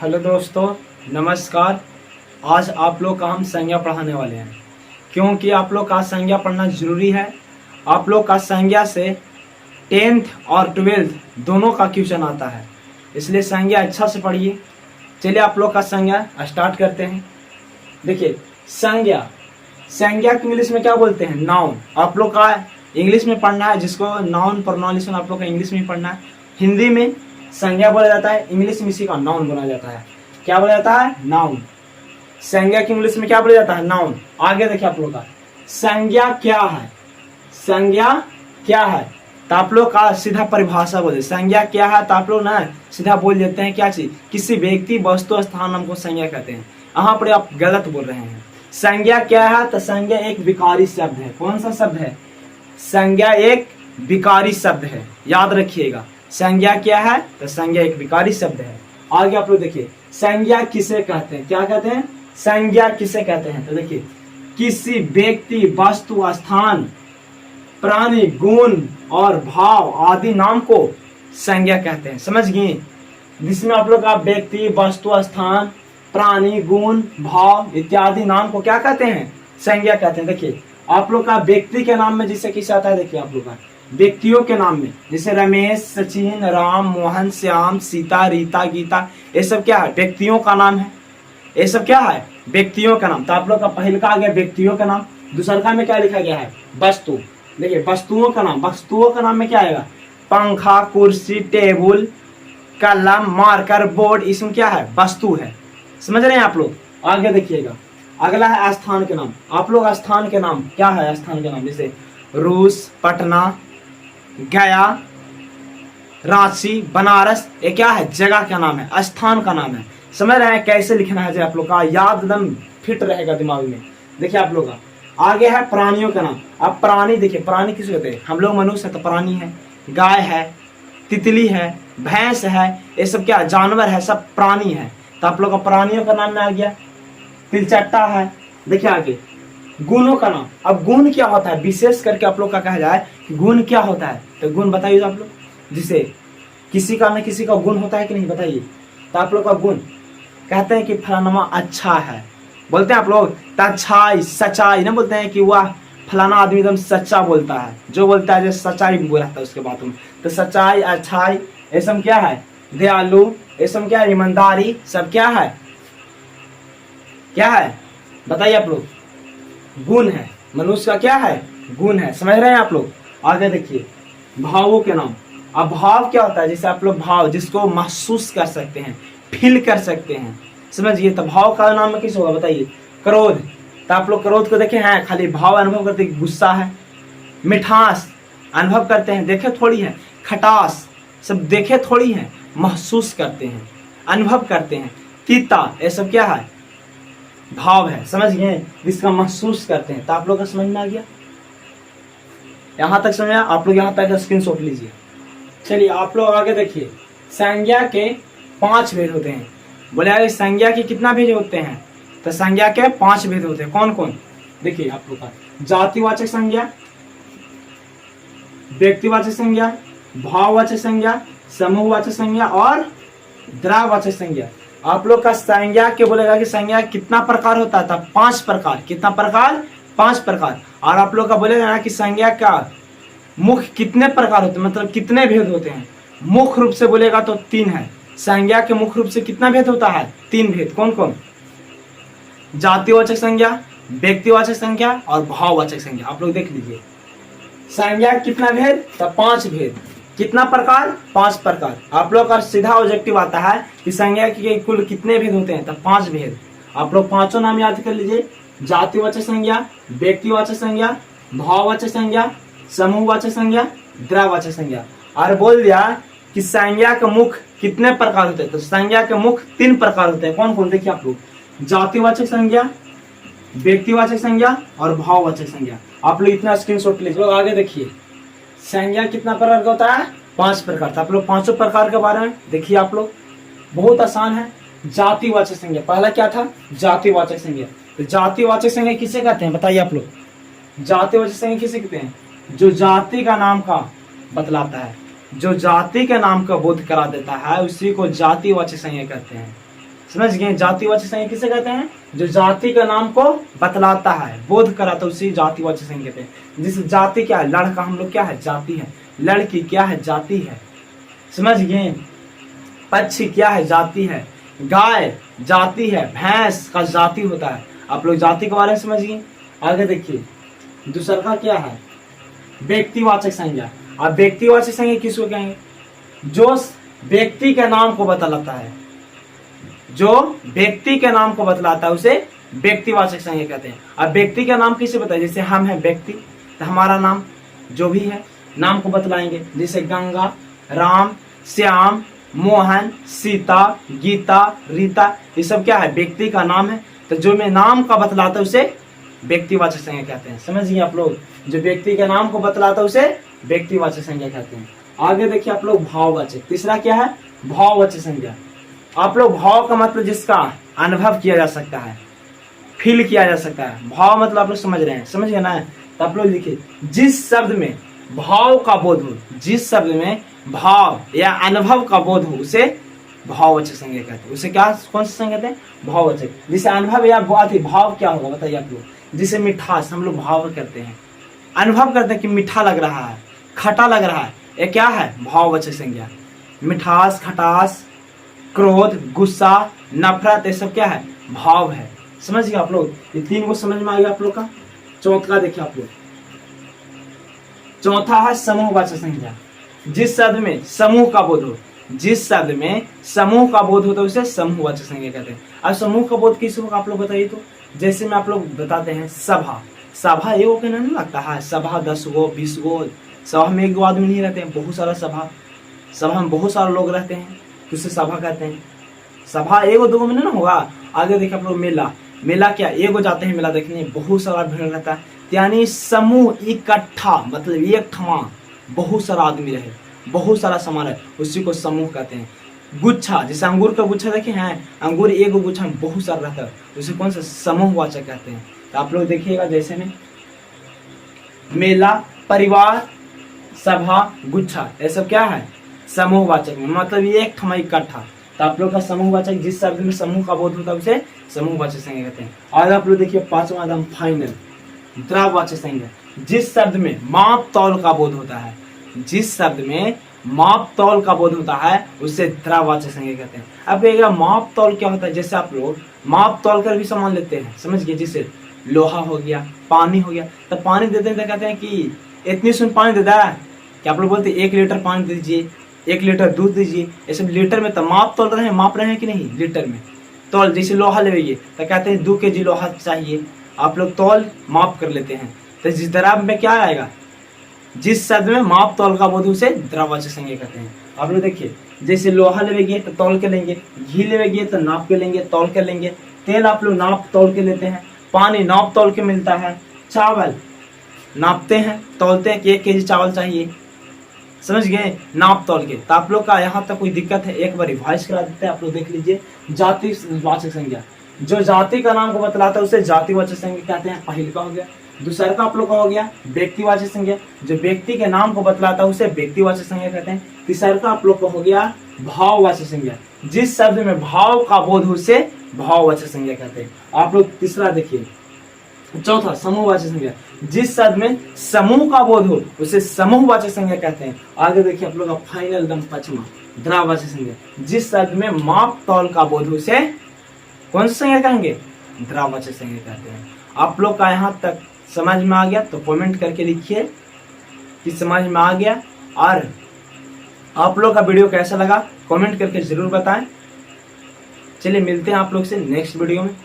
Hello दोस्तों, नमस्कार। आज आप लोग का हम संज्ञा पढ़ाने वाले हैं, क्योंकि आप लोग का संज्ञा पढ़ना जरूरी है। आप लोग का संज्ञा से 10th और 12th दोनों का क्वेश्चन आता है, इसलिए संज्ञा अच्छा से पढ़िए। चलिए आप लोग का संज्ञा स्टार्ट करते हैं। देखिए, संज्ञा संज्ञा की इंग्लिश में क्या बोलते हैं? नाउन। आप लोग का इंग्लिश में पढ़ना है, जिसको नाउन प्रोनाउंसिएशन आप लोग का इंग्लिश में पढ़ना है। हिंदी में संज्ञा बोला जाता है, इंग्लिश में इसी का नाउन बोला जाता है। क्या बोला जाता है? नाउन। संज्ञा की इंग्लिश में क्या बोला जाता है? नाउन। आगे देखिए आप लोग का संज्ञा क्या है। संज्ञा क्या है तो आप लोग का सीधा परिभाषा बोले। संज्ञा क्या है तो आप लोग ना सीधा बोल देते हैं क्या चीज? किसी व्यक्ति, वस्तु, स्थान हमको संज्ञा कहते हैं। यहाँ पर आप गलत बोल रहे हैं। संज्ञा क्या है तो संज्ञा एक विकारी शब्द है। कौन सा शब्द है? संज्ञा एक विकारी शब्द है, याद रखिएगा। संज्ञा क्या है तो संज्ञा एक विकारी शब्द है। आगे आप लोग देखिए, संज्ञा किसे कहते हैं? क्या कहते हैं? संज्ञा किसे कहते हैं? तो देखिए, किसी व्यक्ति, वस्तु, स्थान, प्राणी, गुण और भाव आदि नाम को संज्ञा कहते हैं। समझ गए? जिसमें आप लोग का व्यक्ति, वस्तु, स्थान, प्राणी, गुण, भाव इत्यादि नाम को क्या कहते हैं? संज्ञा कहते हैं। देखिए, आप लोग का व्यक्ति के नाम में जिसे किसे आता है? देखिए आप लोग का व्यक्तियों के नाम में, जैसे रमेश, सचिन, राम, मोहन, श्याम, सीता, रीता, गीता, ये सब क्या है? व्यक्तियों का नाम है। ये सब क्या है? व्यक्तियों का नाम। तो आप लोग का पहले का आ गया व्यक्तियों का नाम। दूसरा में क्या लिखा गया है? वस्तु। देखिए, वस्तुओं का नाम। वस्तुओं का नाम में क्या आएगा? पंखा, कुर्सी, टेबल, कलम, मार्कर, बोर्ड, इसमें क्या है? वस्तु है। समझ रहे हैं आप लोग? आगे देखिएगा, अगला है स्थान के नाम। आप लोग स्थान के नाम क्या है? स्थान के नाम जैसे रूस, पटना, गया, रांची, बनारस, ये क्या है? जगह का नाम है, स्थान का नाम है। समझ रहे हैं कैसे लिखना है? आप लोग का याद एकदम फिट रहेगा दिमाग में। देखिए आप लोग का आगे है प्राणियों का नाम। अब प्राणी देखिए, प्राणी किसे कहते हैं? हम लोग मनुष्य है तो प्राणी है। गाय है, तितली है, भैंस है, ये सब क्या? जानवर है, सब प्राणी है। तो आप लोग का प्राणियों का नाम में आ गया। तिलचट्टा है। देखिए आगे गुणों का नाम। अब गुण क्या होता है? विशेष करके आप लोग का कहा जाए कि गुण क्या होता है, तो गुण बताइए आप लोग। जिसे किसी का न किसी का गुण होता है कि नहीं, बताइए। तो आप लोग का गुण कहते हैं कि फलाना अच्छा है, बोलते हैं आप लोग। अच्छाई, सच्चाई ना बोलते हैं कि वह फलाना आदमी एकदम सच्चा बोलता है, जो बोलता है जो सच्चाई बोला था उसके बातों में। तो सच्चाई, अच्छाई, ये सब क्या है? दयालु, ये सब क्या है? ईमानदारी, सब क्या है? क्या है बताइए आप लोग? गुण है। मनुष्य का क्या है? गुण है। समझ रहे हैं आप लोग? आगे देखिए, भावों के नाम। अब भाव क्या होता है? जैसे आप लोग भाव जिसको महसूस कर सकते हैं, फील कर सकते हैं, समझिए। तो भाव का नाम में किस होगा बताइए? क्रोध। तो आप लोग क्रोध को देखे हैं? खाली भाव अनुभव करते हैं, गुस्सा है। मिठास अनुभव करते हैं, देखे थोड़ी है। खटास सब देखे थोड़ी है, महसूस करते हैं, अनुभव करते हैं। तीता, ये सब क्या है? भाव है। समझ गए? जिसका महसूस करते हैं। तो आप लोग का समझ में आ गया? यहां तक समझ? आप लोग यहां तक स्क्रीनशॉट लीजिए। चलिए आप लोग आगे देखिए, संज्ञा के 5 भेद होते हैं। बोले यार संज्ञा के कितना भेद होते हैं? तो संज्ञा के 5 भेद होते हैं। कौन कौन? देखिए आप लोग का जातिवाचक संज्ञा, व्यक्तिवाचक संज्ञा, भाववाचक संज्ञा, समूहवाचक संज्ञा और द्रव्यवाचक संज्ञा। आप लोग का संज्ञा के बोलेगा कि संज्ञा कितना प्रकार होता था? 5 प्रकार। कितना प्रकार? 5 प्रकार। और आप लोग का बोलेगा ना कि संज्ञा का मुख्य कितने प्रकार होते हैं, मतलब कितने भेद होते हैं? मुख्य रूप से बोलेगा तो 3 है। संज्ञा के मुख्य रूप से कितना भेद होता है? 3 भेद। कौन कौन? जातिवाचक संज्ञा, व्यक्तिवाचक संज्ञा और भाववाचक संज्ञा। आप लोग देख लीजिए, संज्ञा कितना भेद? तो 5 भेद। कितना प्रकार? 5 प्रकार। आप लोग का सीधा ऑब्जेक्टिव आता है कि संज्ञा के कुल कितने भेद होते हैं? तो 5 भेद। आप लोग 5 नाम याद कर लीजिए। जातिवाचक संज्ञा, व्यक्तिवाचक संज्ञा, भाववाचक संज्ञा, समूहवाचक संज्ञा, द्रव्यवाचक संज्ञा। और बोल दिया कि संज्ञा के मुख्य कितने प्रकार होते हैं? तो संज्ञा के मुख्य 3 प्रकार होते हैं। कौन कौन? देखिए आप लोग, जातिवाचक संज्ञा, व्यक्तिवाचक संज्ञा और भाववाचक संज्ञा। आप लोग इतना स्क्रीनशॉट लीजिए। आगे देखिए, संज्ञा कितना प्रकार का होता है? 5 प्रकार। आप लोग 5 प्रकार के बारे में देखिए। आप लोग बहुत आसान है। जातिवाचक संज्ञा, पहला क्या था? जातिवाचक संज्ञा। तो जातिवाचक संज्ञा किसे कहते हैं बताइए आप लोग? जातिवाचक संज्ञा किसे कहते हैं? जो जाति का नाम का बतलाता है, जो जाति के नाम का बोध करा देता है, उसी को जातिवाचक संज्ञा कहते हैं। समझ गए। जातिवाचक संज्ञा किसे कहते हैं? जो जाति का नाम को बतलाता है, बोध कराता है, उसी जातिवाचक संज्ञा कहते हैं। जिस जाति क्या है, लड़का हम लोग क्या है, जाति है। लड़की क्या है, जाति है। समझ गए। पक्षी क्या है, जाति है। गाय जाति है, भैंस का जाति होता है। आप लोग जाति के बारे में समझिए। आगे देखिए, दूसरा का क्या है, व्यक्तिवाचक संज्ञा। अब व्यक्तिवाचक संज्ञा किसको कहेंगे? जो व्यक्ति के नाम को बतलाता है, जो व्यक्ति के नाम को बतलाता है उसे व्यक्तिवाचक संज्ञा कहते हैं। अब व्यक्ति का नाम किसे बताए? जैसे हम हैं व्यक्ति, तो हमारा नाम जो भी है नाम को बतलाएंगे। जैसे गंगा, राम, श्याम, मोहन, सीता, गीता, रीता, ये सब क्या है, व्यक्ति का नाम है। तो जो मैं नाम का बतलाता है उसे व्यक्तिवाचक संज्ञा कहते हैं। समझिए आप लोग, जो व्यक्ति के नाम को बतलाता है उसे व्यक्तिवाचक संज्ञा कहते हैं। आगे देखिए आप लोग, भाववाचक। तीसरा क्या है, भाववाचक संज्ञा। आप लोग भाव का मतलब जिसका अनुभव किया जा सकता है, फील किया जा सकता है। भाव मतलब आप लोग समझ रहे हैं, समझ गए ना? तो आप लोग लिखिए, जिस शब्द में भाव का बोध हो, जिस शब्द में भाव या अनुभव का बोध हो उसे भाववाचक संज्ञा कहते हैं। उसे क्या, कौन सा संज्ञा कहते हैं? भाववाचक। जिसे अनुभव या भाव क्या होगा बताइए आप लोग? जिसे मिठास हम लोग भाव करते हैं, अनुभव करते हैं कि मीठा लग रहा है, खट्टा लग रहा है, ये क्या है, भाववाचक संज्ञा। मिठास, खटास, क्रोध, गुस्सा, नफरत, ये सब क्या है, भाव है। समझ गए आप लोग? ये तीन को समझ में आ गया आप लोग का। चौथा देखिए आप लोग, चौथा है समूहवाचक संज्ञा। जिस शब्द में समूह का बोध हो, जिस शब्द में समूह का बोध होता है उसे समूहवाचक संज्ञा कहते हैं। अब समूह का बोध किस होगा आप लोग बताइए तो? जैसे में आप लोग बताते हैं सभा, सभा एगो के नहीं लगता है, सभा 10 गो 20 गो, सभा में एक गो आदमी नहीं रहते हैं, बहुत सारा सभा, सभा में बहुत सारे लोग रहते हैं, तो उसे सभा कहते हैं। सभा एगो दो में नहीं होगा। आगे देखिए आप लोग, मेला, मेला क्या, एगो जाते हैं मेला देखने, बहुत सारा भीड़ रहता है, यानी समूह इकट्ठा, मतलब एक ठमा बहुत सारा आदमी रहे, बहुत सारा सामान है, उसी को समूह कहते हैं। गुच्छा, जैसे अंगूर का गुच्छा देखे हैं, अंगूर एगो गुच्छा में बहुत सारा रहता है, उसे कौन सा, समूहवाचक कहते हैं। तो आप लोग देखिएगा, जैसे में मेला, परिवार, सभा, गुच्छा, ये सब क्या है, समूहवाचक में, मतलब ये एक ठमा इकट्ठा। तो आप लोग का समूहवाचक, जिस शब्द में समूह का बोध होता है उसे समूहवाचक संज्ञा कहते हैं। और आप लोग देखिए पांचवा एकदम फाइनल, द्रव्यवाचक संज्ञा। जिस शब्द में माप तौल का बोध होता है, जिस शब्द में माप तौल का बोध होता है उसे द्रव्यवाचक संज्ञा कहते हैं। अब कहिएगा माप तौल क्या होता है? जैसे आप लोग माप तौल कर भी सामान लेते हैं, समझ गए, जैसे लोहा हो गया, पानी हो गया, तो पानी देते हैं तो कहते हैं कि इतनी सुन पानी देता है, कि आप लोग बोलते हैं 1 लीटर पानी दीजिए, 1 लीटर दूध दीजिए, ऐसे लीटर में तो माप तोल रहे हैं, माप रहे हैं कि नहीं, लीटर में तौल। जैसे लोहा लेंगे तो कहते हैं 2 kg लोहा चाहिए, आप लोग तौल माप कर लेते हैं। तो जिस द्रव्य में क्या आएगा, जिस शब्द में माप तौल का बोध उसे द्रव्यवाचक संज्ञा कहते हैं। आप लोग देखिए, जैसे लोहा लेंगे तो तौल के लेंगे, घी लेंगे तो नाप के लेंगे, तौल के लेंगे, तेल आप लोग नाप तौल के लेते हैं, पानी नाप तौल के मिलता है, चावल नापते हैं, तौलते हैं कि 1 kg चावल चाहिए, समझ गए, नाप तौल के। तो आप लोग का यहाँ तक कोई दिक्कत है एक बार रिवाइज करा देते हैं, आप लोग देख लीजिए। जातिवाचक संज्ञा, जो जाति का नाम को बतलाता है उसे जातिवाचक संज्ञा कहते हैं, पहले का हो गया। दूसरा का आप लोग का हो गया व्यक्तिवाचक संज्ञा, जो व्यक्ति के नाम को बतलाता है उसे व्यक्तिवाचक संज्ञा कहते हैं। तीसरा का आप लोग का हो गया भाववाचक संज्ञा, जिस शब्द में भाव का बोध हो उसे भाववाचक संज्ञा कहते हैं। आप लोग तीसरा देखिए। चौथा समूहवाचक संज्ञा, जिस शब्द में समूह का बोध हो उसे समूहवाचक संज्ञा कहते हैं। आगे देखिए आप लोग का फाइनल एकदम पांचवा द्रव्यवाचक संज्ञा, जिस शब्द में माप तौल का बोध हो उसे कौन सा संज्ञा कहेंगे, द्रव्यवाचक संज्ञा कहते हैं। आप लोग का यहाँ तक समझ में आ गया तो कमेंट करके लिखिए कि समझ में आ गया, और आप लोग का वीडियो कैसा लगा कमेंट करके जरूर बताएं। चलिए मिलते हैं आप लोग से नेक्स्ट वीडियो में।